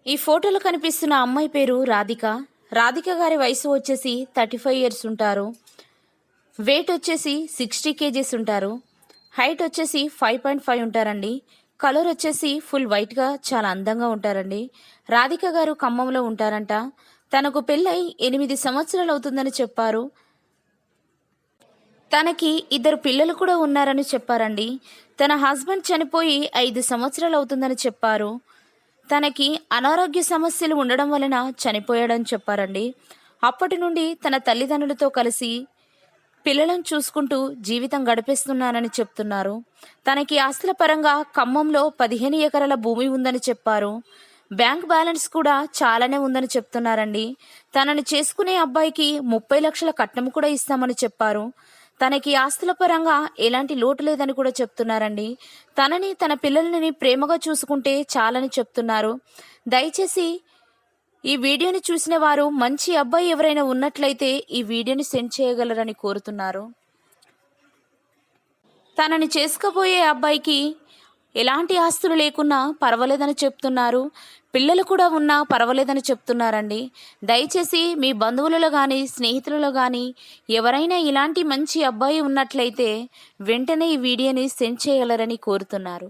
ఈ ఫోటోలో కనిపిస్తున్న అమ్మాయి పేరు రాధిక. రాధిక గారి వయసు వచ్చేసి 35 ఇయర్స్ ఉంటారు. వెయిట్ వచ్చేసి 60 కేజీస్ ఉంటారు. హైట్ వచ్చేసి 5.5 ఉంటారండి. కలర్ వచ్చేసి ఫుల్ వైట్గా చాలా అందంగా ఉంటారండి. రాధిక గారు ఖమ్మంలో ఉంటారంట. తనకు పెళ్ళై 8 సంవత్సరాలు అవుతుందని చెప్పారు. తనకి 2 పిల్లలు కూడా ఉన్నారని చెప్పారండి. తన హస్బెండ్ చనిపోయి 5 సంవత్సరాలు అవుతుందని చెప్పారు. తనకి అనారోగ్య సమస్యలు ఉండడం వలన చనిపోయాడని చెప్పారండి. అప్పటి నుండి తన తల్లిదండ్రులతో కలిసి పిల్లలను చూసుకుంటూ జీవితం గడిపేస్తున్నానని చెప్తున్నారు. తనకి ఆస్తుల పరంగా ఖమ్మంలో 15 ఎకరాల భూమి ఉందని చెప్పారు. బ్యాంక్ బ్యాలెన్స్ కూడా చాలానే ఉందని చెప్తున్నారండి. తనని చేసుకునే అబ్బాయికి 30 లక్షల కట్నం కూడా ఇస్తామని చెప్పారు. తనకి ఆస్తుల పరంగా ఎలాంటి లోటు లేదని కూడా చెప్తున్నారండి. తనని తన పిల్లలని ప్రేమగా చూసుకుంటే చాలని చెప్తున్నారు. దయచేసి ఈ వీడియోని చూసిన వారు మంచి అబ్బాయి ఎవరైనా ఉన్నట్లయితే ఈ వీడియోని సెండ్ చేయగలరని కోరుతున్నారు. తనని చేసుకోబోయే అబ్బాయికి ఎలాంటి ఆస్తులు లేకున్నా పర్వాలేదని చెప్తున్నారు. పిల్లలు కూడా ఉన్నా పర్వాలేదని చెప్తున్నారండి. దయచేసి మీ బంధువులలో కానీ స్నేహితులలో కానీ ఎవరైనా ఇలాంటి మంచి అబ్బాయి ఉన్నట్లయితే వెంటనే ఈ వీడియోని సెండ్ చేయగలరని కోరుతున్నారు.